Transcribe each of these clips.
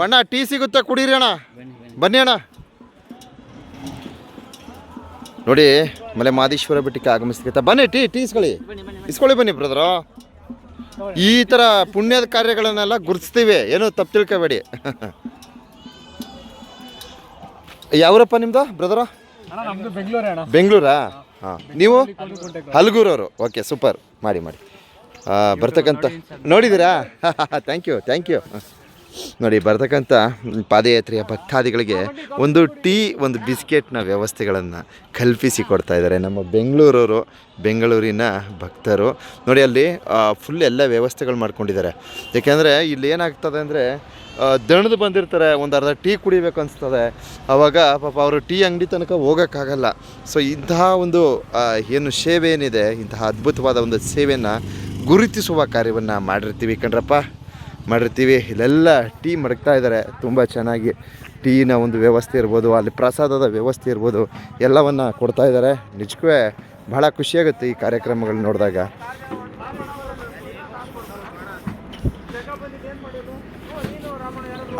ಬಣ್ಣ ಟೀ ಸಿಗುತ್ತೆ, ಕುಡೀರಿ ಅಣ್ಣ. ಬನ್ನಿ ಅಣ್ಣ. ನೋಡಿ ಮಲೆ ಮಾದೇಶ್ವರ ಬೆಟ್ಟಕ್ಕೆ ಆಗಮಿಸ್ತಿತ್ತ. ಬನ್ನಿ ಟೀ ಇಸ್ಕೊಳ್ಳಿ ಬನ್ನಿ ಬ್ರದರು. ಈ ಥರ ಪುಣ್ಯದ ಕಾರ್ಯಗಳನ್ನೆಲ್ಲ ಗುರುತಿಸ್ತೀವಿ, ಏನು ತಪ್ಪು ತಿಳ್ಕೊಬೇಡಿ. ಯಾವರಪ್ಪ ನಿಮ್ಮದು ಬ್ರದರ? ಬೆಂಗಳೂರಾ? ಹಾಂ, ನೀವು ಹಲಗೂರವರು. Okay, super. ಮಾಡಿ ಬರ್ತಕ್ಕಂಥ ನೋಡಿದ್ದೀರಾ? Thank you. ನೋಡಿ, ಬರ್ತಕ್ಕಂಥ ಪಾದಯಾತ್ರೆಯ ಭಕ್ತಾದಿಗಳಿಗೆ ಒಂದು ಟೀ, ಒಂದು ಬಿಸ್ಕೆಟ್ನ ವ್ಯವಸ್ಥೆಗಳನ್ನು ಕಲ್ಪಿಸಿ ಕೊಡ್ತಾ ಇದ್ದಾರೆ ನಮ್ಮ ಬೆಂಗಳೂರಿನ ಭಕ್ತರು. ನೋಡಿ, ಅಲ್ಲಿ ಫುಲ್ ಎಲ್ಲ ವ್ಯವಸ್ಥೆಗಳು ಮಾಡ್ಕೊಂಡಿದ್ದಾರೆ. ಯಾಕೆಂದರೆ ಇಲ್ಲಿ ಏನಾಗ್ತದೆ ಅಂದರೆ ದಣದು ಬಂದಿರ್ತಾರೆ, ಒಂದು ಅರ್ಧ ಟೀ ಕುಡಿಬೇಕು ಅನಿಸ್ತದೆ. ಆವಾಗ ಪಾಪ ಅವರು ಟೀ ಅಂಗಡಿ ತನಕ ಹೋಗೋಕ್ಕಾಗಲ್ಲ. ಸೊ ಇಂತಹ ಒಂದು ಏನು ಸೇವೆ ಏನಿದೆ, ಇಂತಹ ಅದ್ಭುತವಾದ ಒಂದು ಸೇವೆಯನ್ನು ಗುರುತಿಸುವ ಕಾರ್ಯವನ್ನು ಮಾಡಿರ್ತೀವಿ ಕಣ್ರಪ್ಪ, ಮಾಡಿರ್ತೀವಿ. ಇಲ್ಲೆಲ್ಲ ಟೀ ಮಡಗ್ತಾ ಇದ್ದಾರೆ. ತುಂಬ ಚೆನ್ನಾಗಿ ಟೀನ ಒಂದು ವ್ಯವಸ್ಥೆ ಇರ್ಬೋದು, ಅಲ್ಲಿ ಪ್ರಸಾದದ ವ್ಯವಸ್ಥೆ ಇರ್ಬೋದು, ಎಲ್ಲವನ್ನು ಕೊಡ್ತಾ ಇದ್ದಾರೆ. ನಿಜಕ್ಕೂ ಬಹಳ ಖುಷಿಯಾಗುತ್ತೆ ಈ ಕಾರ್ಯಕ್ರಮಗಳು ನೋಡಿದಾಗ.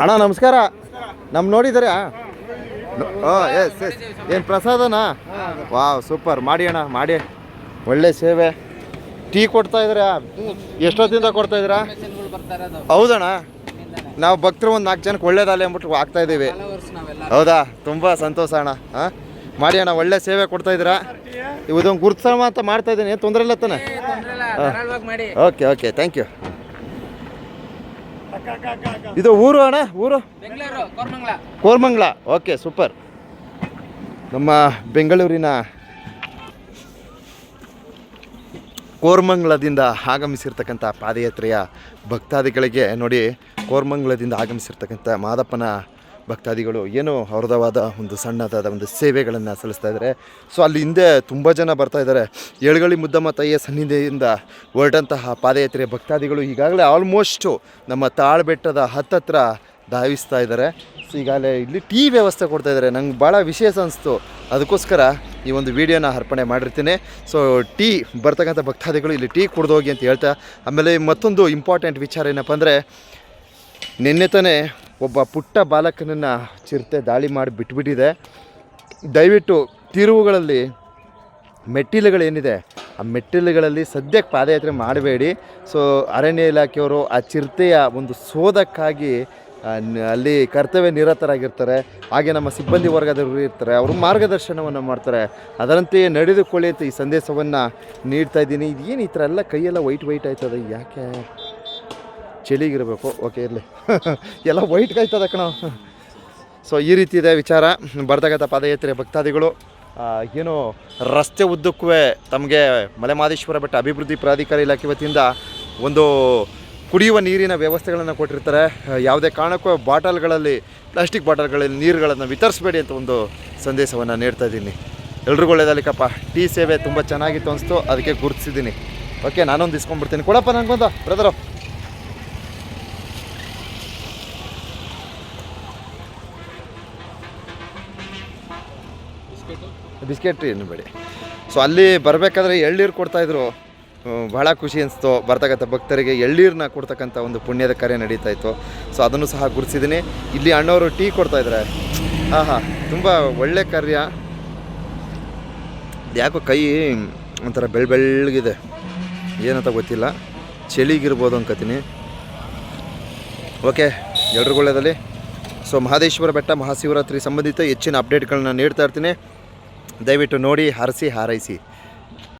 ಅಣ್ಣ ನಮಸ್ಕಾರ. ನೋಡಿದ್ದಾರೆ? ಎಸ್. ಏನು ಪ್ರಸಾದನಾ? Wow, super. ಮಾಡಿ ಅಣ್ಣ, ಮಾಡಿ. ಒಳ್ಳೆ ಸೇವೆ. ಟೀ ಕೊಡ್ತಾ ಇದ್ದೀರಾ? ಎಷ್ಟೊತ್ತಿಂದ ಕೊಡ್ತಾ ಇದ್ದೀರಾ? ಹೌದಣ್ಣ, ನಾವು ಭಕ್ತರು ಒಂದು 4 ಜನಕ್ಕೆ ಒಳ್ಳೇದಲ್ಲ ಅಂದ್ಬಿಟ್ಟು ಆಗ್ತಾಯಿದ್ದೀವಿ. ಹೌದಾ? ತುಂಬ ಸಂತೋಷ ಅಣ್ಣ. ಹಾಂ, ಮಾಡಿ ಅಣ್ಣ, ಒಳ್ಳೆ ಸೇವೆ ಕೊಡ್ತಾ ಇದ್ದೀರಾ. ಇದೊಂದು ಗುರುತ್ಸವ ಅಂತ ಮಾಡ್ತಾ ಇದ್ದೀನಿ, ತೊಂದರೆ ಇಲ್ಲ ತಾನೆ? Okay, thank you. ಇದು ಊರು ಅಣ್ಣ? ಊರು ಕೋರ್ಮಂಗ್ಲ. Okay, super. ನಮ್ಮ ಬೆಂಗಳೂರಿನ ಕೋರ್ಮಂಗ್ಲದಿಂದ ಆಗಮಿಸಿರ್ತಕ್ಕಂಥ ಪಾದಯಾತ್ರೆಯ ಭಕ್ತಾದಿಗಳಿಗೆ ನೋಡಿ, ಕೋರ್ಮಂಗ್ಲದಿಂದ ಆಗಮಿಸಿರ್ತಕ್ಕಂಥ ಮಾದಪ್ಪನ ಭಕ್ತಾದಿಗಳು ಏನು ಅವ್ರದವಾದ ಒಂದು ಸಣ್ಣದಾದ ಒಂದು ಸೇವೆಗಳನ್ನು ಸಲ್ಲಿಸ್ತಾ ಇದ್ದಾರೆ. ಸೊ ಅಲ್ಲಿ ಹಿಂದೆ ತುಂಬ ಜನ ಬರ್ತಾ ಇದ್ದಾರೆ. ಏಳುಗಳಿ ಮುದ್ದಮ್ಮ ತಾಯಿಯ ಸನ್ನಿಧಿಯಿಂದ ಹೊರಟಂತಹ ಪಾದಯಾತ್ರೆಯ ಭಕ್ತಾದಿಗಳು ಈಗಾಗಲೇ ಆಲ್ಮೋಸ್ಟು ನಮ್ಮ ತಾಳ್ಬೆಟ್ಟದ ಹತ್ತತ್ರ ಧಾವಿಸ್ತಾ ಇದ್ದಾರೆ. ಸೊ ಈಗಾಗಲೇ ಇಲ್ಲಿ ಟೀ ವ್ಯವಸ್ಥೆ ಕೊಡ್ತಾ ಇದ್ದಾರೆ. ನಂಗೆ ಭಾಳ ವಿಶೇಷ ಅನಿಸ್ತು, ಅದಕ್ಕೋಸ್ಕರ ಈ ಒಂದು ವಿಡಿಯೋನ ಅರ್ಪಣೆ ಮಾಡಿರ್ತೀನಿ. ಸೊ ಟೀ ಬರ್ತಕ್ಕಂಥ ಭಕ್ತಾದಿಗಳು ಇಲ್ಲಿ ಟೀ ಕುಡ್ದೋಗಿ ಅಂತ ಹೇಳ್ತಾ, ಆಮೇಲೆ ಮತ್ತೊಂದು ಇಂಪಾರ್ಟೆಂಟ್ ವಿಚಾರ ಏನಪ್ಪ ಅಂದರೆ, ನಿನ್ನೆ ತಾನೇ ಒಬ್ಬ ಪುಟ್ಟ ಬಾಲಕನನ್ನು ಚಿರತೆ ದಾಳಿ ಮಾಡಿ ಬಿಟ್ಬಿಟ್ಟಿದೆ. ದಯವಿಟ್ಟು ತಿರುವುಗಳಲ್ಲಿ ಮೆಟ್ಟಿಲುಗಳೇನಿದೆ, ಆ ಮೆಟ್ಟಿಲುಗಳಲ್ಲಿ ಸದ್ಯಕ್ಕೆ ಪಾದಯಾತ್ರೆ ಮಾಡಬೇಡಿ. ಸೊ ಅರಣ್ಯ ಇಲಾಖೆಯವರು ಆ ಚಿರತೆಯ ಒಂದು ಶೋಧಕ್ಕಾಗಿ ಅಲ್ಲಿ ಕರ್ತವ್ಯ ನಿರತರಾಗಿರ್ತಾರೆ. ಹಾಗೆ ನಮ್ಮ ಸಿಬ್ಬಂದಿ ವರ್ಗದವರು ಇರ್ತಾರೆ, ಅವರು ಮಾರ್ಗದರ್ಶನವನ್ನು ಮಾಡ್ತಾರೆ. ಅದರಂತೆಯೇ ನಡೆದುಕೊಳ್ಳಿ ಅಂತ ಈ ಸಂದೇಶವನ್ನು ನೀಡ್ತಾ ಇದ್ದೀನಿ. ಇದೇನು ಈ ಥರ ಎಲ್ಲ ಕೈಯೆಲ್ಲ ವೈಟ್ ಆಯ್ತದೆ, ಯಾಕೆ? ಚಳಿಗಿರಬೇಕು. ಓಕೆ, ಇರಲಿ. ಎಲ್ಲ ವೈಟ್ ಆಯ್ತದ ಕಣ. ಸೊ ಈ ರೀತಿ ಇದೆ ವಿಚಾರ. ಬರ್ತಕ್ಕಂಥ ಪಾದಯಾತ್ರೆ ಭಕ್ತಾದಿಗಳು ಏನು ರಸ್ತೆ ಉದ್ದಕ್ಕೂ ತಮಗೆ ಮಲೆಮಹದೇಶ್ವರ ಬೆಟ್ಟ ಅಭಿವೃದ್ಧಿ ಪ್ರಾಧಿಕಾರ ಇಲಾಖೆ ವತಿಯಿಂದ ಒಂದು ಕುಡಿಯುವ ನೀರಿನ ವ್ಯವಸ್ಥೆಗಳನ್ನು ಕೊಟ್ಟಿರ್ತಾರೆ. ಯಾವುದೇ ಕಾರಣಕ್ಕೂ ಪ್ಲಾಸ್ಟಿಕ್ ಬಾಟಲ್ಗಳಲ್ಲಿ ನೀರುಗಳನ್ನು ವಿತರಿಸಬೇಡಿ ಅಂತ ಒಂದು ಸಂದೇಶವನ್ನು ನೀಡ್ತಾ ಇದ್ದೀನಿ. ಎಲ್ರಿಗೂ ಒಳ್ಳೆಯದಲ್ಲಿಕಪ್ಪ. ಟೀ ಸೇವೆ ತುಂಬ ಚೆನ್ನಾಗಿತ್ತು ಅನಿಸ್ತು, ಅದಕ್ಕೆ ಗುರುತಿಸಿದ್ದೀನಿ. ಓಕೆ, ನಾನೊಂದು ಇಸ್ಕೊಂಡ್ಬಿಡ್ತೀನಿ. ಕೊಡಪ್ಪ ನನಗೊಂದು ಬ್ರದರು. ಬಿಸ್ಕೆಟ್ ಏನು ಬೇಡಿ. ಸೊ ಅಲ್ಲಿ ಬರಬೇಕಾದ್ರೆ ಎಳ್ನೀರು ಕೊಡ್ತಾಯಿದ್ರು, ಭಾಳ ಖುಷಿ ಅನಿಸ್ತು. ಬರ್ತಕ್ಕಂಥ ಭಕ್ತರಿಗೆ ಎಳ್ನೀರನ್ನ ಕೊಡ್ತಕ್ಕಂಥ ಒಂದು ಪುಣ್ಯದ ಕಾರ್ಯ ನಡೀತಾಯಿತ್ತು. ಸೊ ಅದನ್ನು ಸಹ ಗುರುತಿಸಿದ್ದೀನಿ. ಇಲ್ಲಿ ಅಣ್ಣವರು ಟೀ ಕೊಡ್ತಾಯಿದ್ದಾರೆ. ತುಂಬ ಒಳ್ಳೆ ಕಾರ್ಯ. ಯಾಕೋ ಕೈ ಒಂಥರ ಬೆಳ್ಳಗಿದೆ, ಏನಂತ ಗೊತ್ತಿಲ್ಲ, ಚಳಿಗಿರ್ಬೋದು ಅನ್ಕೋತೀನಿ. ಓಕೆ, ಎಲ್ರಿಗೂ ಒಳ್ಳೆಯದಲ್ಲಿ. ಸೊ ಮಹದೇಶ್ವರ ಬೆಟ್ಟ ಮಹಾಶಿವರಾತ್ರಿ ಸಂಬಂಧಿತ ಹೆಚ್ಚಿನ ಅಪ್ಡೇಟ್ಗಳನ್ನ ನೀಡ್ತಾ ಇರ್ತೀನಿ. ದಯವಿಟ್ಟು ನೋಡಿ, ಹರಸಿ ಹಾರೈಸಿ.